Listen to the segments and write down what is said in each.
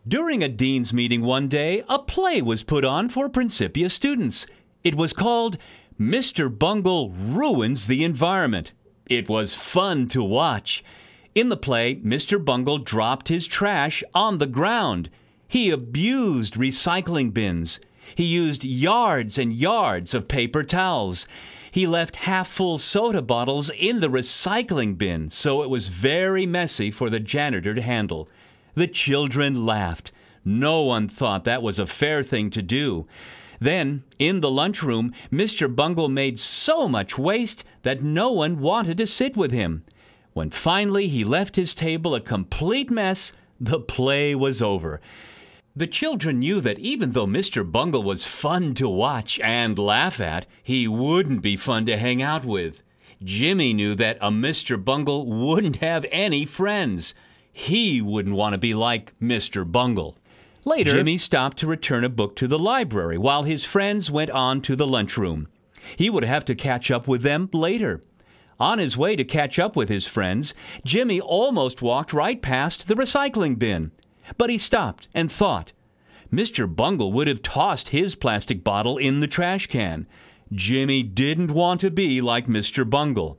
During a dean's meeting one day, a play was put on for Principia students. It was called Mr. Bungle Ruins the Environment. It was fun to watch. In the play, Mr. Bungle dropped his trash on the ground. He abused recycling bins. He used yards and yards of paper towels. He left half-full soda bottles in the recycling bin, so it was very messy for the janitor to handle. The children laughed. No one thought that was a fair thing to do. Then, in the lunchroom, Mr. Bungle made so much waste that no one wanted to sit with him. When finally he left his table a complete mess, the play was over. The children knew that even though Mr. Bungle was fun to watch and laugh at, he wouldn't be fun to hang out with. Jimmy knew that a Mr. Bungle wouldn't have any friends. He wouldn't want to be like Mr. Bungle. Later, Jimmy stopped to return a book to the library while his friends went on to the lunchroom. He would have to catch up with them later. On his way to catch up with his friends, Jimmy almost walked right past the recycling bin. But he stopped and thought. Mr. Bungle would have tossed his plastic bottle in the trash can. Jimmy didn't want to be like Mr. Bungle.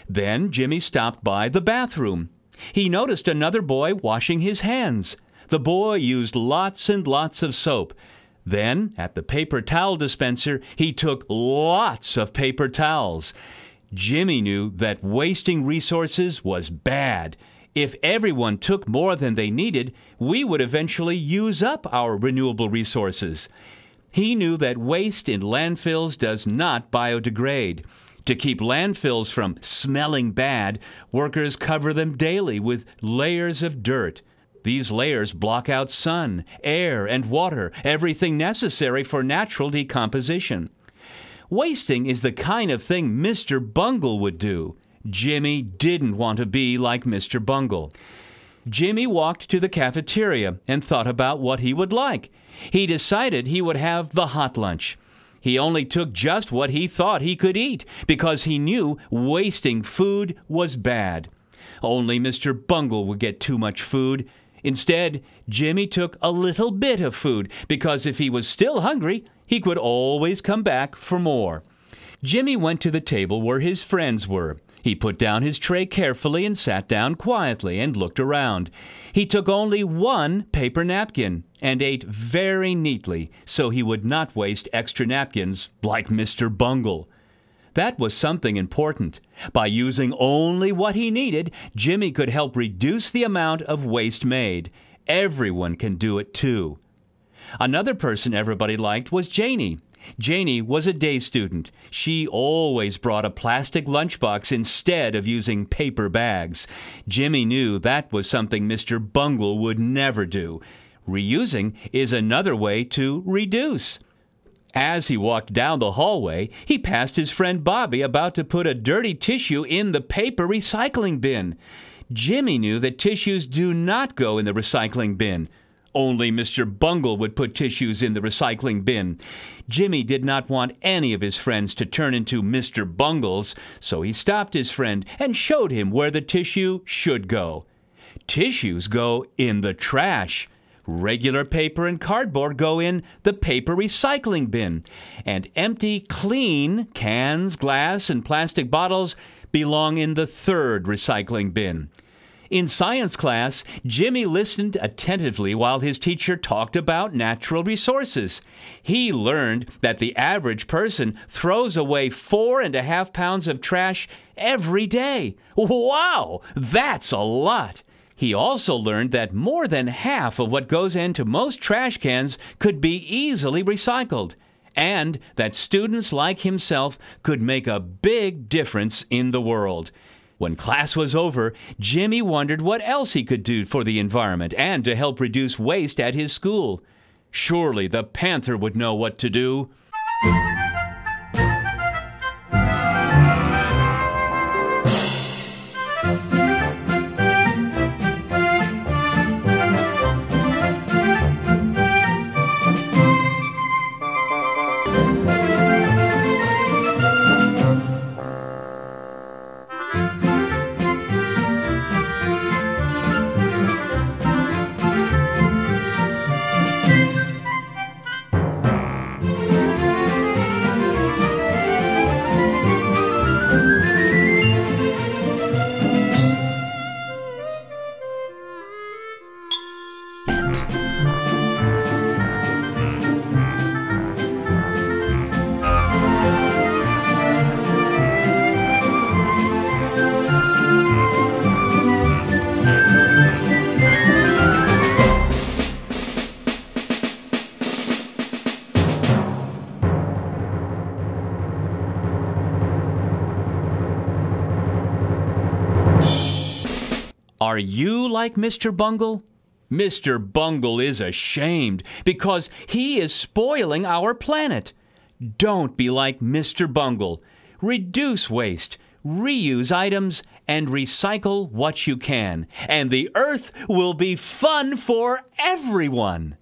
Then Jimmy stopped by the bathroom. He noticed another boy washing his hands. The boy used lots and lots of soap. Then, at the paper towel dispenser, he took lots of paper towels. Jimmy knew that wasting resources was bad. If everyone took more than they needed, we would eventually use up our renewable resources. He knew that waste in landfills does not biodegrade. To keep landfills from smelling bad, workers cover them daily with layers of dirt. These layers block out sun, air, and water, everything necessary for natural decomposition. Wasting is the kind of thing Mr. Bungle would do. Jimmy didn't want to be like Mr. Bungle. Jimmy walked to the cafeteria and thought about what he would like. He decided he would have the hot lunch. He only took just what he thought he could eat because he knew wasting food was bad. Only Mr. Bungle would get too much food. Instead, Jimmy took a little bit of food because if he was still hungry, he could always come back for more. Jimmy went to the table where his friends were. He put down his tray carefully and sat down quietly and looked around. He took only one paper napkin and ate very neatly so he would not waste extra napkins like Mr. Bungle. That was something important. By using only what he needed, Jimmy could help reduce the amount of waste made. Everyone can do it too. Another person everybody liked was Janie. Janie was a day student. She always brought a plastic lunchbox instead of using paper bags. Jimmy knew that was something Mr. Bungle would never do. Reusing is another way to reduce. As he walked down the hallway, he passed his friend Bobby about to put a dirty tissue in the paper recycling bin. Jimmy knew that tissues do not go in the recycling bin. Only Mr. Bungle would put tissues in the recycling bin. Jimmy did not want any of his friends to turn into Mr. Bungles, so he stopped his friend and showed him where the tissue should go. Tissues go in the trash. Regular paper and cardboard go in the paper recycling bin. And empty, clean cans, glass, and plastic bottles belong in the third recycling bin. In science class, Jimmy listened attentively while his teacher talked about natural resources. He learned that the average person throws away 4.5 pounds of trash every day. Wow, that's a lot! He also learned that more than half of what goes into most trash cans could be easily recycled, and that students like himself could make a big difference in the world. When class was over, Jimmy wondered what else he could do for the environment and to help reduce waste at his school. Surely the panther would know what to do. Are you like Mr. Bungle? Mr. Bungle is ashamed because he is spoiling our planet. Don't be like Mr. Bungle. Reduce waste, reuse items, and recycle what you can. And the Earth will be fun for everyone.